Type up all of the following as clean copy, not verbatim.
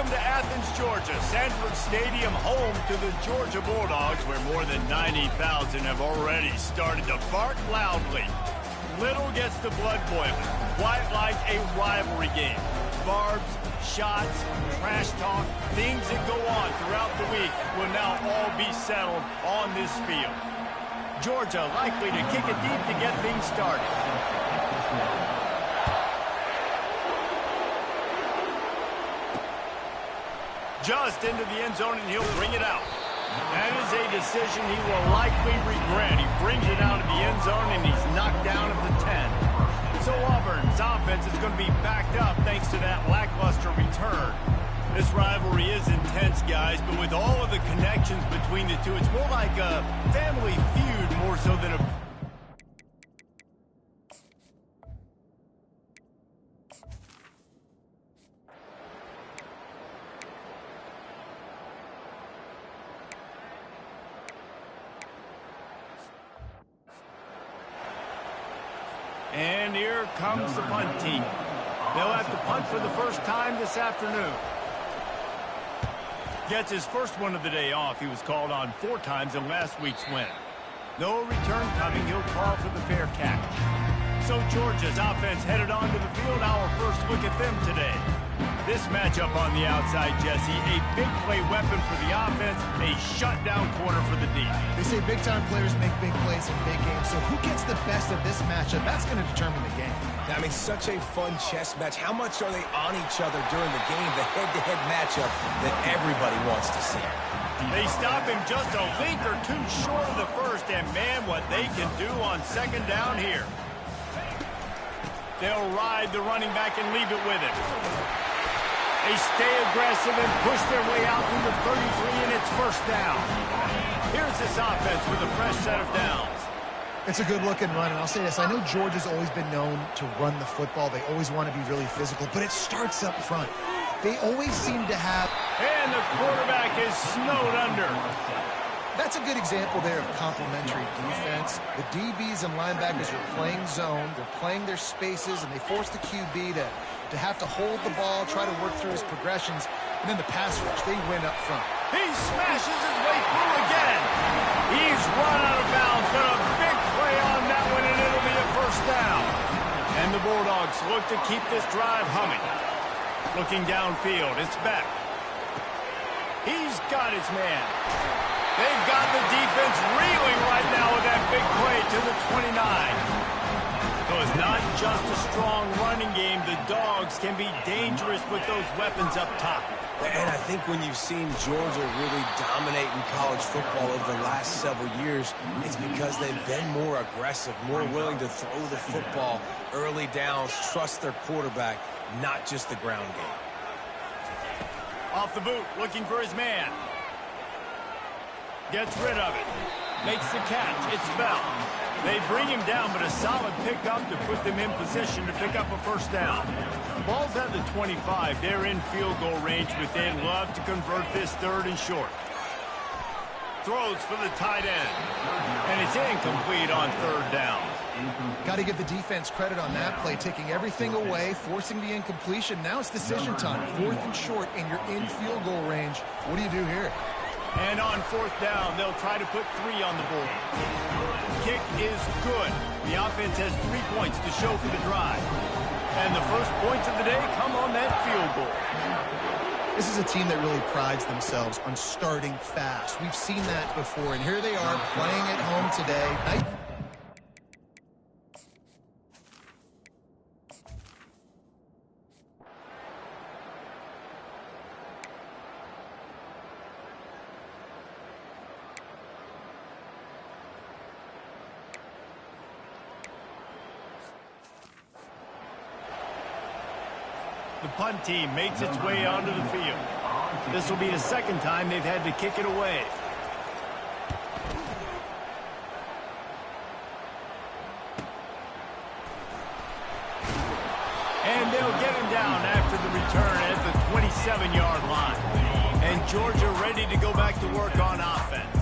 Welcome to Athens, Georgia, Sanford Stadium, home to the Georgia Bulldogs, where more than 90,000 have already started to bark loudly. Little gets the blood boiling, quite like a rivalry game. Barbs, shots, trash talk, things that go on throughout the week will now all be settled on this field. Georgia likely to kick it deep to get things started. Just into the end zone, and he'll bring it out. That is a decision he will likely regret. He brings it out of the end zone, and he's knocked down at the 10. So Auburn's offense is going to be backed up thanks to that lackluster return. This rivalry is intense, guys, but with all of the connections between the two, it's more like a family feud more so than a... And here comes the punt team. They'll have to punt for the first time this afternoon. Gets his first one of the day off. He was called on 4 times in last week's win. No return coming. He'll call for the fair catch. So Georgia's offense headed onto the field. Our first look at them today. This matchup on the outside, Jesse, a big play weapon for the offense, a shutdown corner for the D. They say big-time players make big plays in big games, so who gets the best of this matchup? That's going to determine the game. I mean, such a fun chess match. How much are they on each other during the game, the head-to-head matchup that everybody wants to see? They stop him just a link or two short of the first, and man, what they can do on second down here. They'll ride the running back and leave it with him. They stay aggressive and push their way out through the 33, and it's first down. Here's this offense with a fresh set of downs. It's a good-looking run, and I'll say this. I know Georgia's always been known to run the football. They always want to be really physical, but it starts up front. They always seem to have... And the quarterback is snowed under. That's a good example there of complementary defense. The DBs and linebackers are playing zone. They're playing their spaces, and they force the QB to have to hold the ball, try to work through his progressions, and then the pass rush, they win up front. He smashes his way through again. He's run out of bounds, but a big play on that one, and it'll be a first down. And the Bulldogs look to keep this drive humming. Looking downfield, it's Beck. He's got his man. They've got the defense reeling right now with that big play to the 29. So it's not just a strong running game. The Dogs can be dangerous with those weapons up top. And I think when you've seen Georgia really dominate in college football over the last several years, it's because they've been more aggressive, more willing to throw the football early downs, trust their quarterback, not just the ground game. Off the boot, looking for his man. Gets rid of it. Makes the catch. It's Bell. They bring him down, but a solid pickup to put them in position to pick up a first down. Ball's at the 25. They're in field goal range, but they'd love to convert this third and short. Throws for the tight end. And it's incomplete on third down. Got to give the defense credit on that play, taking everything away, forcing the incompletion. Now it's decision time. 4th and short, and you're in field goal range. What do you do here? And on 4th down, they'll try to put 3 on the board. Kick is good. The offense has 3 points to show for the drive. And the first points of the day come on that field goal. This is a team that really prides themselves on starting fast. We've seen that before, and here they are playing at home today. The punt team makes its way onto the field. This will be the second time they've had to kick it away. And they'll get him down after the return at the 27-yard line. And Georgia ready to go back to work on offense.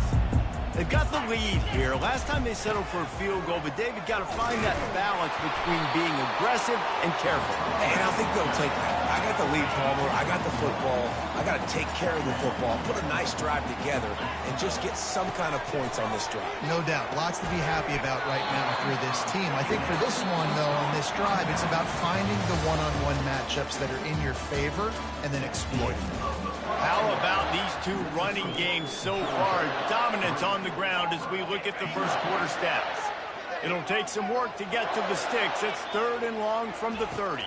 They've got the lead here. Last time they settled for a field goal, but David got to find that balance between being aggressive and careful. And I think they'll take that. I got the lead, Palmer. I got the football. I got to take care of the football, put a nice drive together, and just get some kind of points on this drive. No doubt. Lots to be happy about right now for this team. I think for this one, though, on this drive, it's about finding the one-on-one matchups that are in your favor and then exploiting them. How about these two running games so far? Dominance on the ground as we look at the first quarter stats. It'll take some work to get to the sticks. It's 3rd and long from the 30.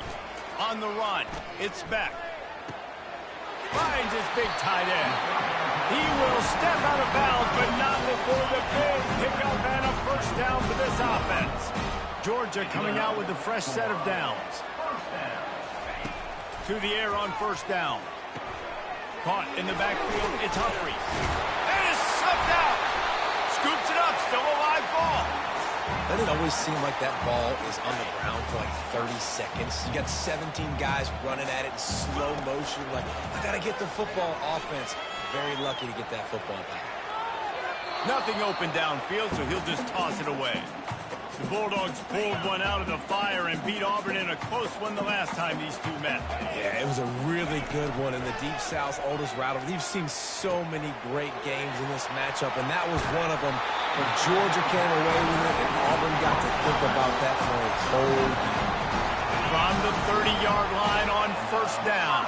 On the run, it's Beck. Finds his big tight end. He will step out of bounds, but not before the big pickup and a first down for this offense. Georgia coming out with a fresh set of downs. To the air on first down. Caught in the backfield, it's Humphries. And it's sucked out. Scoops it up, still a live ball. Doesn't it always seem like that ball is on the ground for like 30 seconds? You got 17 guys running at it in slow motion. Like, I got to get the football. Offense, very lucky to get that football back. Nothing open downfield, so he'll just toss it away. The Bulldogs pulled one out of the fire and beat Auburn in a close one the last time these two met. Yeah, it was a really good one in the Deep South oldest rivalry. We've seen so many great games in this matchup, and that was one of them. But Georgia came away with it, and Auburn got to think about that for a whole year. From the 30-yard line on first down.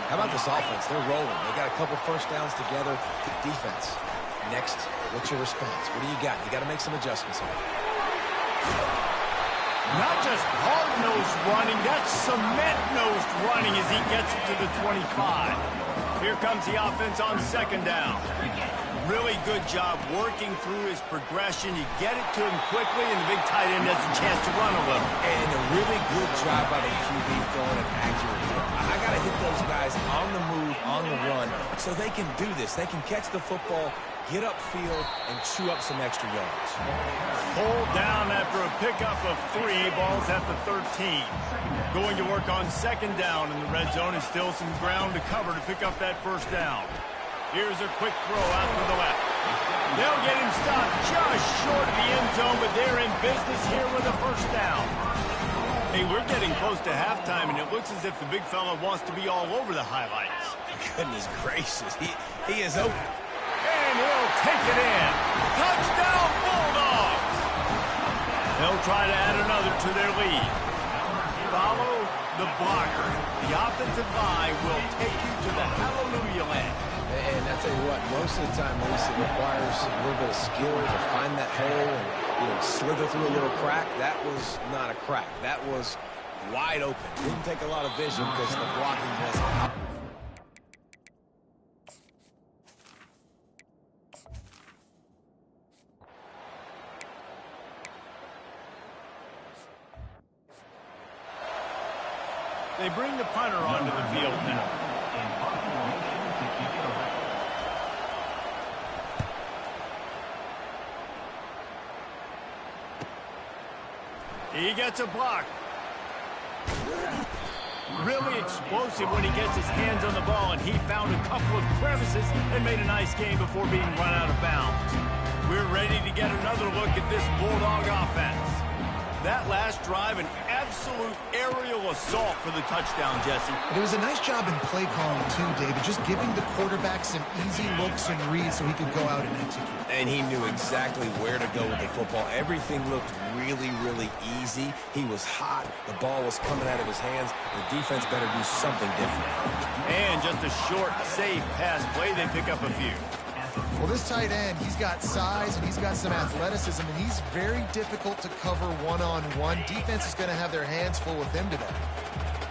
How about this offense? They're rolling. They got a couple first downs together. Defense. Next, what's your response? What do you got? You got to make some adjustments here. Not just hard-nosed running, that's cement-nosed running as he gets it to the 25. Here comes the offense on second down. Really good job working through his progression. You get it to him quickly, and the big tight end has a chance to run a little. And a really good job by the QB throwing an accurate throw. I got to hit those guys on the move, on the run, so they can do this. They can catch the football, get upfield, and chew up some extra yards. Pulled down after a pickup of 3. Ball's at the 13. Going to work on second down in the red zone, and still some ground to cover to pick up that first down. Here's a quick throw out to the left. They'll get him stopped just short of the end zone, but they're in business here with a first down. Hey, we're getting close to halftime, and it looks as if the big fella wants to be all over the highlights. Goodness gracious, he is open. And he'll take it in. Touchdown, Bulldogs! They'll try to add another to their lead. Follow the blocker. The offensive line will take you to the hallelujah land. And I tell you what, most of the time, Maurice, it requires a little bit of skill to find that hole and slither through a little crack. That was not a crack. That was wide open. Didn't take a lot of vision because the blocking wasn't out. They bring the punter onto the field now. He gets a block. Really explosive when he gets his hands on the ball, and he found a couple of crevices and made a nice game before being run out of bounds. We're ready to get another look at this Bulldog offense. That last drive, an absolute aerial assault for the touchdown, Jesse. But it was a nice job in play calling, too, David, just giving the quarterback some easy looks and reads so he could go out and execute. And he knew exactly where to go with the football. Everything looked really, really easy. He was hot. The ball was coming out of his hands. The defense better do something different. And just a short, safe pass play. They pick up a few. Well, this tight end, he's got size and he's got some athleticism, and he's very difficult to cover one-on-one. Defense is going to have their hands full with him today.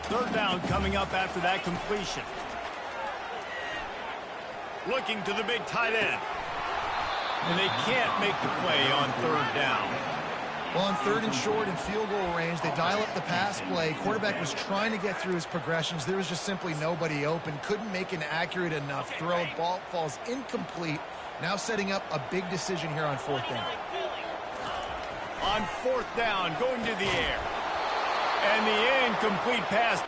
Third down coming up after that completion. Looking to the big tight end. And they can't make the play on third down. Well, on third and short and field goal range, they dial up the pass play. Quarterback was trying to get through his progressions. There was just simply nobody open. Couldn't make an accurate enough throw. Ball falls incomplete. Now setting up a big decision here on fourth down. On fourth down, going to the air. And the incomplete pass.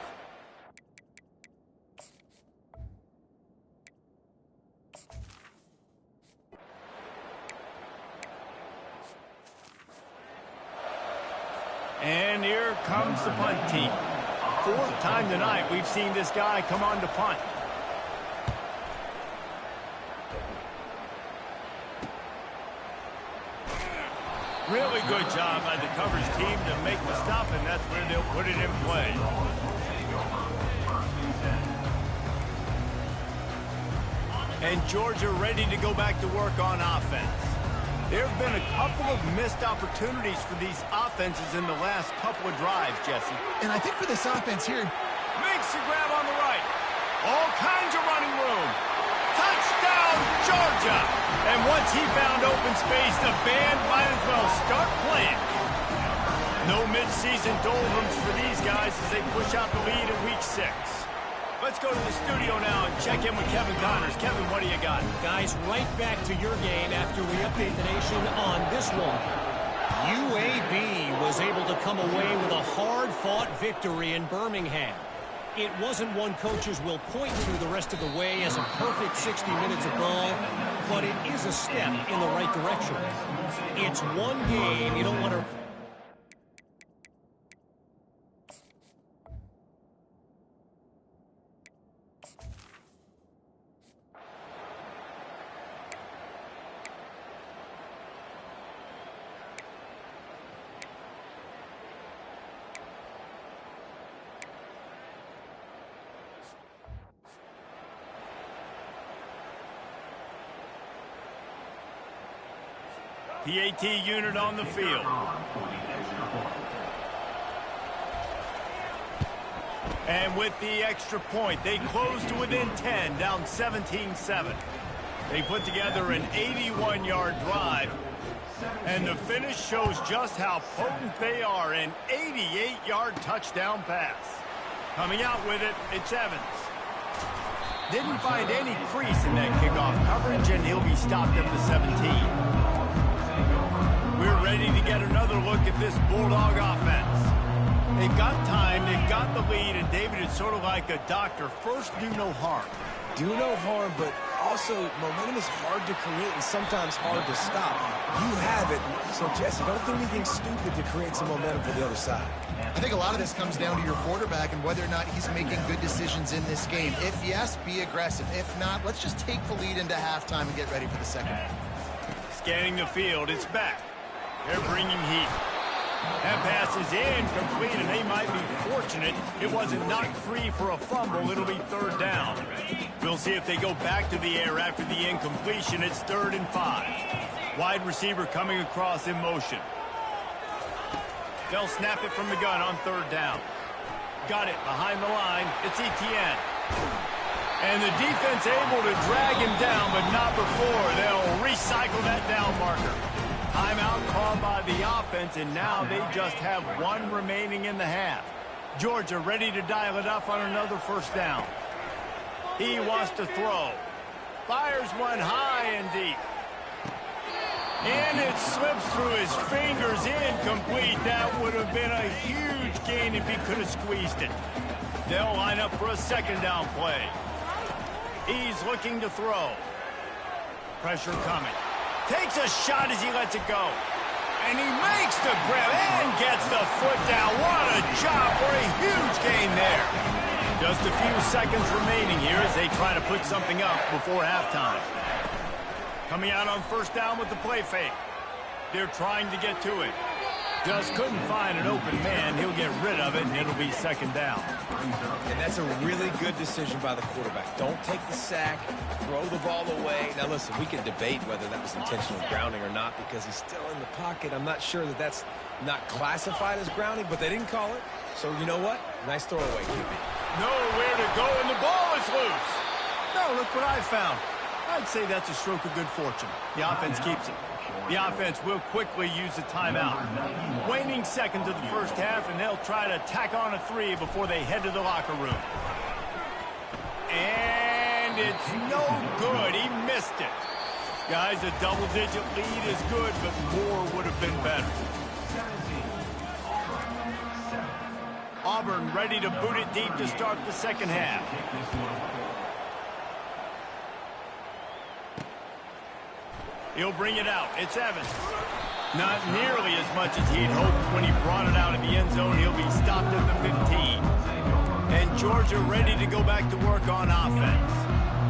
And here comes the punt team. fourth time tonight we've seen this guy come on to punt. Really good job by the coverage team to make the stop, and that's where they'll put it in play. And Georgia ready to go back to work on offense. There have been a couple of missed opportunities for these offenses in the last couple of drives, Jesse. And I think for this offense here, makes the grab on the right. All kinds of running room. Touchdown, Georgia! And once he found open space, the band might as well start playing. No mid-season doldrums for these guys as they push out the lead in Week 6. Let's go to the studio now and check in with Kevin Connors. Kevin, what do you got? Guys, right back to your game after we update the nation on this one. UAB was able to come away with a hard-fought victory in Birmingham. It wasn't one coaches will point to the rest of the way as a perfect 60 minutes of ball, but it is a step in the right direction. It's one game you don't want to... PAT unit on the field. And with the extra point, they close to within 10, down 17-7. They put together an 81-yard drive, and the finish shows just how potent they are, an 88-yard touchdown pass. Coming out with it, it's Evans. Didn't find any crease in that kickoff coverage, and he'll be stopped at the 17. We're ready to get another look at this Bulldog offense. They've got time, they've got the lead, and David is sort of like a doctor. First, do no harm. Do no harm, but also momentum is hard to create and sometimes hard to stop. You have it, so Jesse, don't do anything stupid to create some momentum for the other side. I think a lot of this comes down to your quarterback and whether or not he's making good decisions in this game. If yes, be aggressive. If not, let's just take the lead into halftime and get ready for the second half. Scanning the field, it's back. They're bringing heat. That pass is incomplete, and they might be fortunate it wasn't knocked free for a fumble. It'll be third down. We'll see if they go back to the air after the incompletion. It's 3rd and 5. Wide receiver coming across in motion. They'll snap it from the gun on 3rd down. Got it behind the line. It's Etienne. And the defense able to drag him down, but not before. They'll recycle that down marker. Timeout called by the offense, and now they just have one remaining in the half. Georgia ready to dial it up on another first down. He wants to throw. Fires one high and deep. And it slips through his fingers, incomplete. That would have been a huge gain if he could have squeezed it. They'll line up for a second down play. He's looking to throw. Pressure coming. Takes a shot as he lets it go. And he makes the grab and gets the foot down. What a job for a huge gain there. Just a few seconds remaining here as they try to put something up before halftime. Coming out on first down with the play fake. They're trying to get to it. Just couldn't find an open man. He'll get rid of it, and it'll be second down. And that's a really good decision by the quarterback. Don't take the sack, throw the ball away. Now, listen, we can debate whether that was intentional grounding or not because he's still in the pocket. I'm not sure that that's not classified as grounding, but they didn't call it. So, you know what? Nice throwaway, QB. Nowhere to go, and the ball is loose. No, look what I found. I'd say that's a stroke of good fortune. The offense keeps it. The offense will quickly use the timeout. Waning seconds of the first half, and they'll try to tack on a 3 before they head to the locker room. And it's no good. He missed it. Guys, a double-digit lead is good, but more would have been better. Auburn ready to boot it deep to start the second half. He'll bring it out. It's Evans. Not nearly as much as he'd hoped when he brought it out of the end zone. He'll be stopped at the 15. And Georgia ready to go back to work on offense.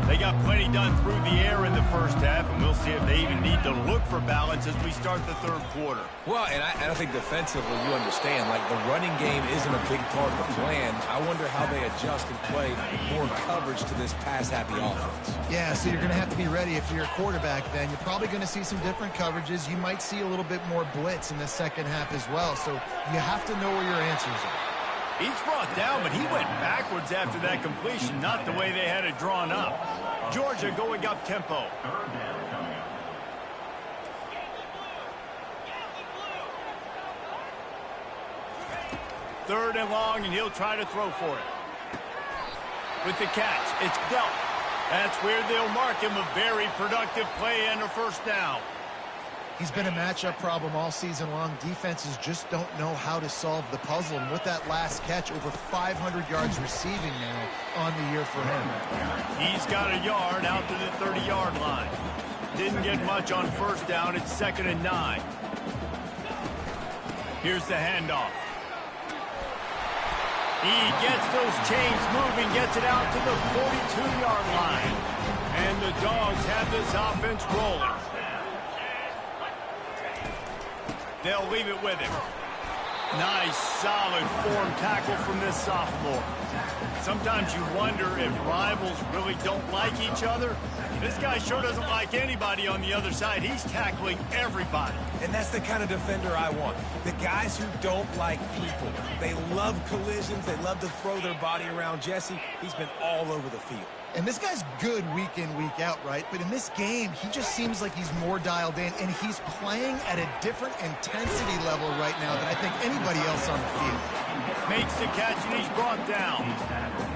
They got plenty done through the air in the first half, and we'll see if they even need to look for balance as we start the third quarter. Well, and I think defensively, you understand, like the running game isn't a big part of the plan. I wonder how they adjust and play more coverage to this pass-happy offense. Yeah, so you're going to have to be ready if you're a quarterback then. You're probably going to see some different coverages. You might see a little bit more blitz in the second half as well, so you have to know where your answers are. He's brought down, but he went backwards after that completion, not the way they had it drawn up. Georgia going up tempo. Third and long, and he'll try to throw for it. With the catch, it's dealt. That's where they'll mark him a very productive play and a first down. He's been a matchup problem all season long. Defenses just don't know how to solve the puzzle. And with that last catch, over 500 yards receiving now on the year for him. He's got a yard out to the 30-yard line. Didn't get much on first down. It's 2nd and 9. Here's the handoff. He gets those chains moving, gets it out to the 42-yard line. And the Dogs have this offense rolling. They'll leave it with him. Nice, solid form tackle from this sophomore. Sometimes you wonder if rivals really don't like each other. This guy sure doesn't like anybody on the other side. He's tackling everybody. And that's the kind of defender I want. The guys who don't like people. They love collisions. They love to throw their body around. Jesse, he's been all over the field. And this guy's good week in, week out, right? But in this game, he just seems like he's more dialed in, and he's playing at a different intensity level right now than I think anybody else on the field. Makes the catch, and he's brought down.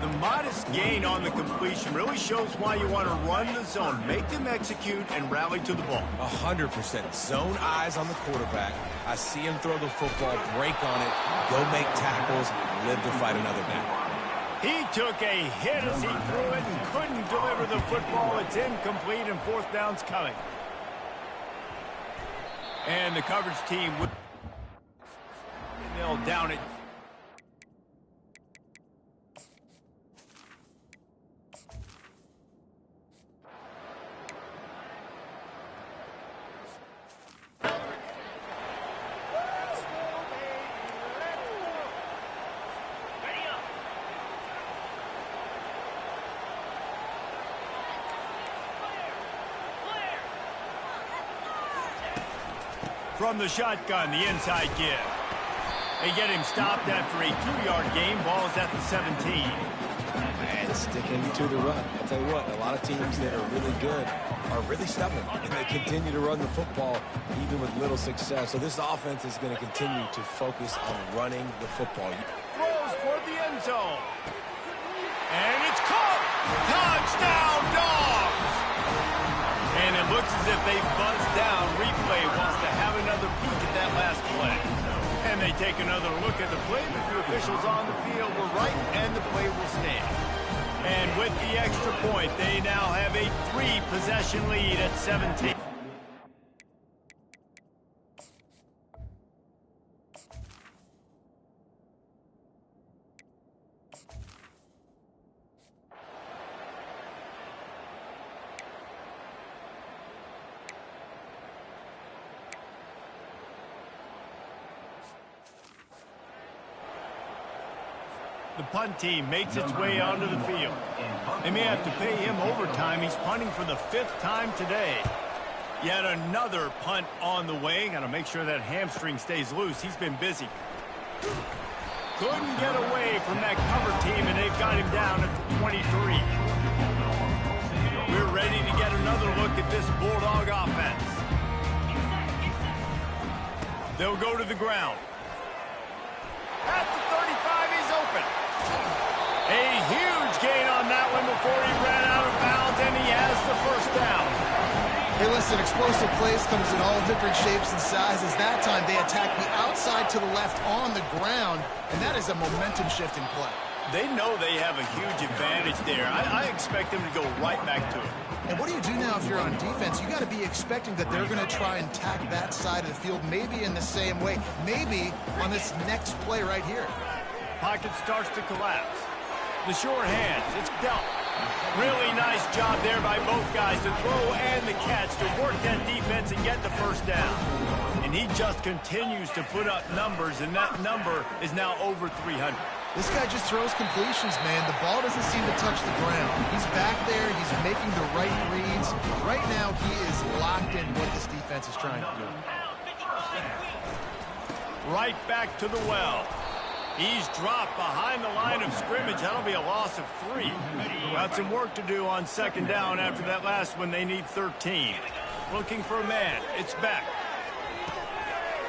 The modest gain on the completion really shows why you want to run the zone, make them execute, and rally to the ball. 100%. Zone eyes on the quarterback. I see him throw the football, break on it, go make tackles, live to fight another down. He took a hit as he threw it and couldn't deliver the football. It's incomplete, and fourth down's coming. And the coverage team will down it. From the shotgun, the inside give. They get him stopped after a 2-yard gain. Ball's at the 17. And sticking to the run. I'll tell you what, a lot of teams that are really good are really stubborn. And they continue to run the football even with little success. So this offense is going to continue to focus on running the football. Throws toward the end zone. And it's caught. Touchdown, Dogs! And it looks as if they've buzzed down. Replay wants to have another peek at that last play. And they take another look at the play, but the officials on the field were right, and the play will stand. And with the extra point, they now have a 3-possession lead at 17. The punt team makes its way onto the field. They may have to pay him overtime. He's punting for the 5th time today. Yet another punt on the way. Got to make sure that hamstring stays loose. He's been busy. Couldn't get away from that cover team, and they've got him down at the 23. We're ready to get another look at this Bulldog offense. They'll go to the ground. At the 35, he's open. A huge gain on that one before he ran out of bounds, and he has the first down. Hey, listen, explosive plays comes in all different shapes and sizes. That time, they attack the outside to the left on the ground, and that is a momentum-shifting play. They know they have a huge advantage there. I expect them to go right back to it. And what do you do now if you're on defense? You got to be expecting that they're going to try and attack that side of the field, maybe in the same way, maybe on this next play right here. Pocket starts to collapse. The sure hands. It's dealt. Really nice job there by both guys, the throw and the catch, to work that defense and get the first down. And he just continues to put up numbers, and that number is now over 300. This guy just throws completions, man. The ball doesn't seem to touch the ground. He's back there. He's making the right reads. Right now, he is locked in what this defense is trying to do. Right back to the well. He's dropped behind the line of scrimmage. That'll be a loss of 3. Got some work to do on second down after that last one. They need 13. Looking for a man. It's Beck.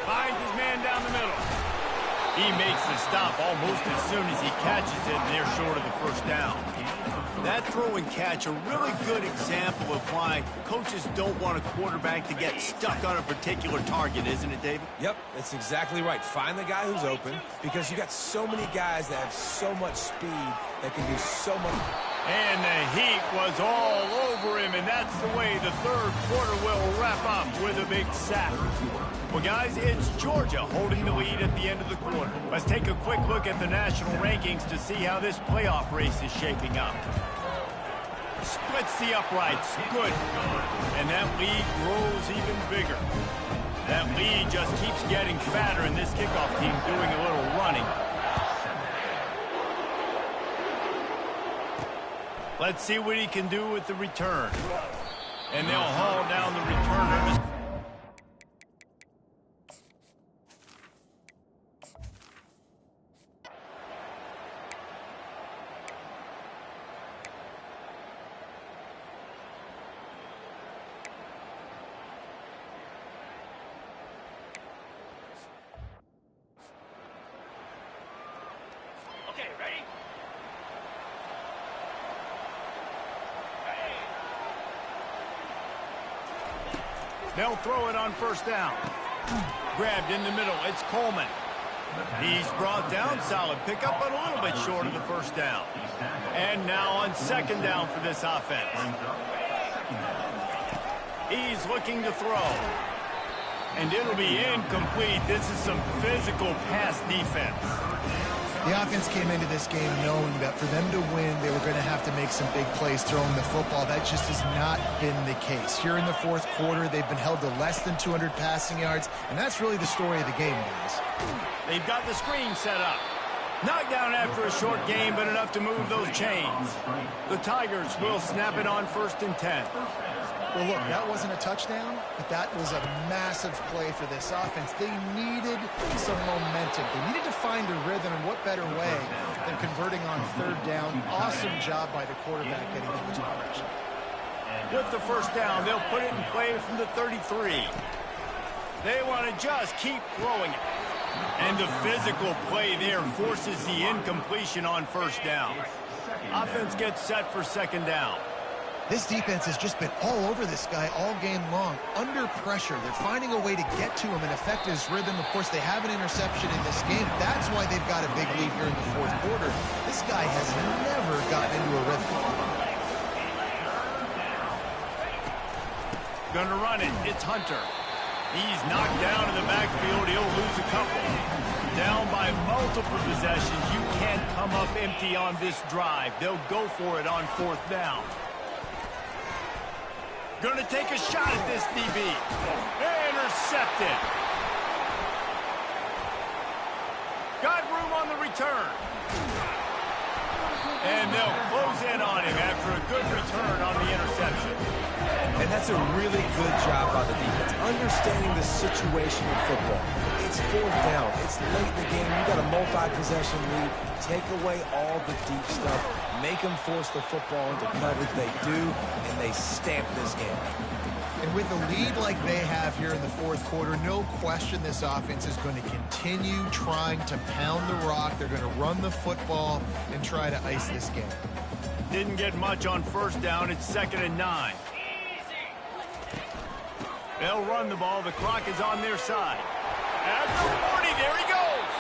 Finds his man down the middle. He makes the stop almost as soon as he catches it, and they're short of the first down. That throw and catch, a really good example of why coaches don't want a quarterback to get stuck on a particular target, isn't it, David? Yep, that's exactly right. Find the guy who's open, because you got so many guys that have so much speed that can do so much. And the heat was all over him, and that's the way the third quarter will wrap up with a big sack. Well, guys, it's Georgia holding the lead at the end of the quarter. Let's take a quick look at the national rankings to see how this playoff race is shaping up. Splits the uprights. Good. And that lead grows even bigger. That lead just keeps getting fatter, and this kickoff team doing a little running. Let's see what he can do with the return. And they'll haul down the returner. They'll throw it on first down. Grabbed in the middle. It's Coleman. He's brought down. Solid pickup, but a little bit short of the first down. And now on second down for this offense. He's looking to throw. And it'll be incomplete. This is some physical pass defense. The offense came into this game knowing that for them to win, they were going to have to make some big plays throwing the football. That just has not been the case. Here in the fourth quarter, they've been held to less than 200 passing yards, and that's really the story of the game, guys. They've got the screen set up. Knocked down after a short game, but enough to move those chains. The Tigers will snap it on 1st and 10. Well, look, that wasn't a touchdown, but that was a massive play for this offense. They needed some momentum. They needed to find a rhythm, and what better way than converting on third down. Awesome job by the quarterback getting to his progression. With the first down, they'll put it in play from the 33. They want to just keep throwing it. And the physical play there forces the incompletion on first down. Offense gets set for second down. This defense has just been all over this guy all game long. Under pressure, they're finding a way to get to him and affect his rhythm. Of course, they have an interception in this game. That's why they've got a big lead here in the fourth quarter. This guy has never gotten into a rhythm. Gonna run it. It's Hunter. He's knocked down in the backfield. He'll lose a couple. Down by multiple possessions. You can't come up empty on this drive. They'll go for it on fourth down. Going to take a shot at this DB. Intercepted. Got room on the return. And they'll close in on him after a good return on the interception. And that's a really good job by the defense, understanding the situation in football. It's fourth down. It's late in the game. You got a multi-possession lead. Take away all the deep stuff. Make them force the football into coverage. They do, and they stamp this game. And with a lead like they have here in the fourth quarter, no question this offense is going to continue trying to pound the rock. They're going to run the football and try to ice this game. Didn't get much on first down. It's 2nd and 9. They'll run the ball. The clock is on their side. After 40, there he goes.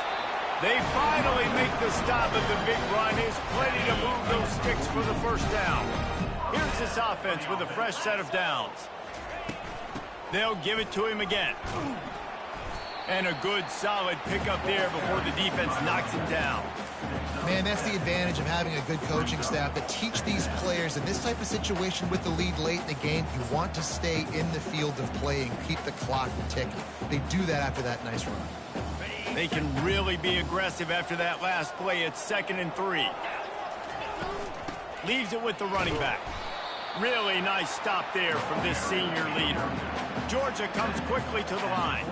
They finally make the stop at the big run. Is plenty to move those sticks for the first down. Here's this offense with a fresh set of downs. They'll give it to him again. And a good, solid pickup there before the defense knocks him down. Man, that's the advantage of having a good coaching staff that teach these players in this type of situation with the lead late in the game, you want to stay in the field of play and keep the clock ticking. They do that after that nice run. They can really be aggressive after that last play. It's 2nd and 3. Leaves it with the running back. Really nice stop there from this senior leader. Georgia comes quickly to the line.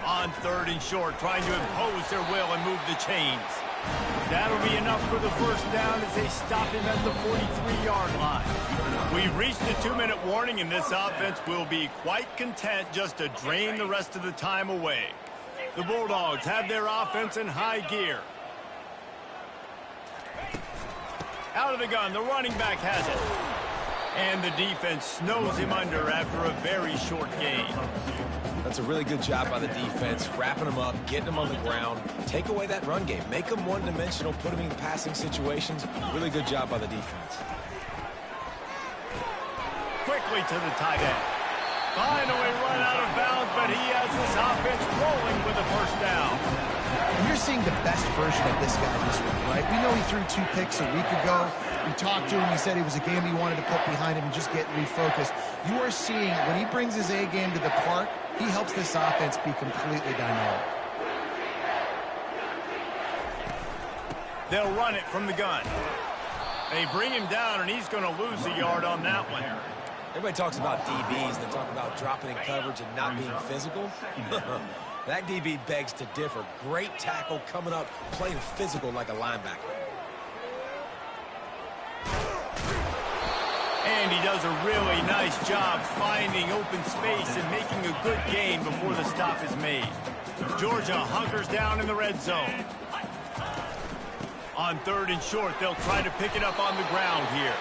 On 3rd and short, trying to impose their will and move the chains. That'll be enough for the first down as they stop him at the 43-yard line. We've reached the 2-minute warning, and this offense will be quite content just to drain the rest of the time away. The Bulldogs have their offense in high gear. Out of the gun, the running back has it. And the defense snows him under after a very short gain. That's a really good job by the defense, wrapping them up, getting them on the ground. Take away that run game. Make them one-dimensional, put them in passing situations. Really good job by the defense. Quickly to the tight end. Finally run out of bounds, but he has this offense rolling with a first down. And you're seeing the best version of this guy this week, right? We know he threw 2 picks a week ago. We talked to him. He said it was a game he wanted to put behind him and just get refocused. You are seeing when he brings his A game to the park, he helps this offense be completely dynamic. They'll run it from the gun. They bring him down, and he's going to lose a yard on that one. Everybody talks about DBs, and they talk about dropping in coverage and not being physical. That DB begs to differ. Great tackle coming up, playing physical like a linebacker. And he does a really nice job finding open space and making a good gain before the stop is made. Georgia hunkers down in the red zone. On 3rd and short, they'll try to pick it up on the ground here.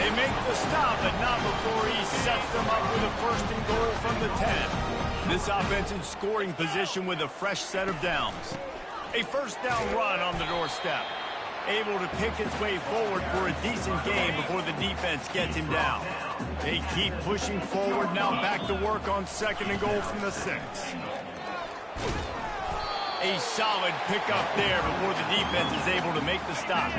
They make the stop, but not before he sets them up with a 1st and goal from the 10. This offense in scoring position with a fresh set of downs. A first down run on the doorstep. Able to pick his way forward for a decent game before the defense gets him down. They keep pushing forward, now back to work on 2nd and goal from the 6. A solid pickup there before the defense is able to make the stop.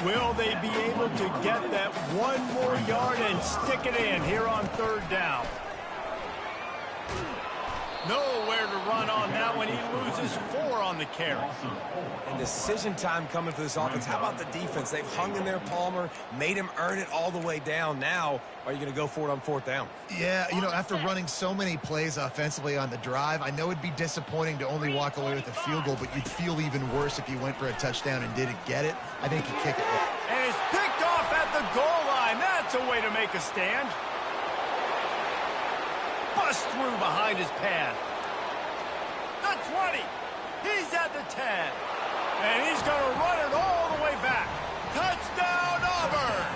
Will they be able to get that 1 more yard and stick it in here on 3rd down? Nowhere to run on that one. He loses 4 on the carry. And decision time coming for this offense. How about the defense? They've hung in there, Palmer, made him earn it all the way down. Now, are you going to go for it on 4th down? Yeah, you know, after running so many plays offensively on the drive, I know it'd be disappointing to only walk away with a field goal, but you'd feel even worse if you went for a touchdown and didn't get it. I think you kick it. And it's picked off at the goal line. That's a way to make a stand. Bust through behind his pad. The 20. He's at the 10. And he's going to run it all the way back. Touchdown, Auburn!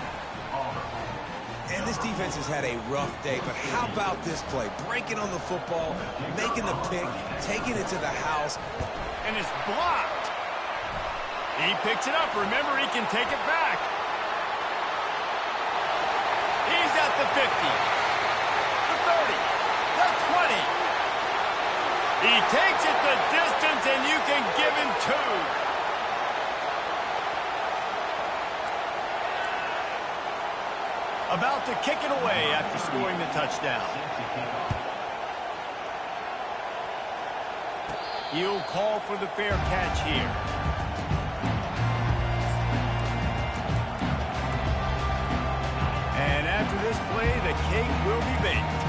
And this defense has had a rough day, but how about this play? Breaking on the football, making the pick, taking it to the house. And it's blocked. He picks it up. Remember, he can take it back. He's at the 50. The 30. The 20. He takes it the distance, and you can give him 2. About to kick it away after scoring the touchdown. He'll call for the fair catch here. And after this play, the cake will be baked.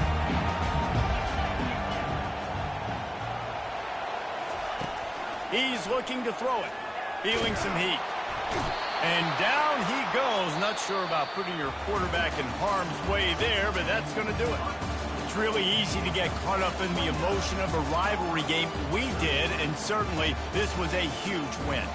He's looking to throw it, feeling some heat. And down he goes. Not sure about putting your quarterback in harm's way there, but that's going to do it. It's really easy to get caught up in the emotion of a rivalry game. We did, and certainly this was a huge win.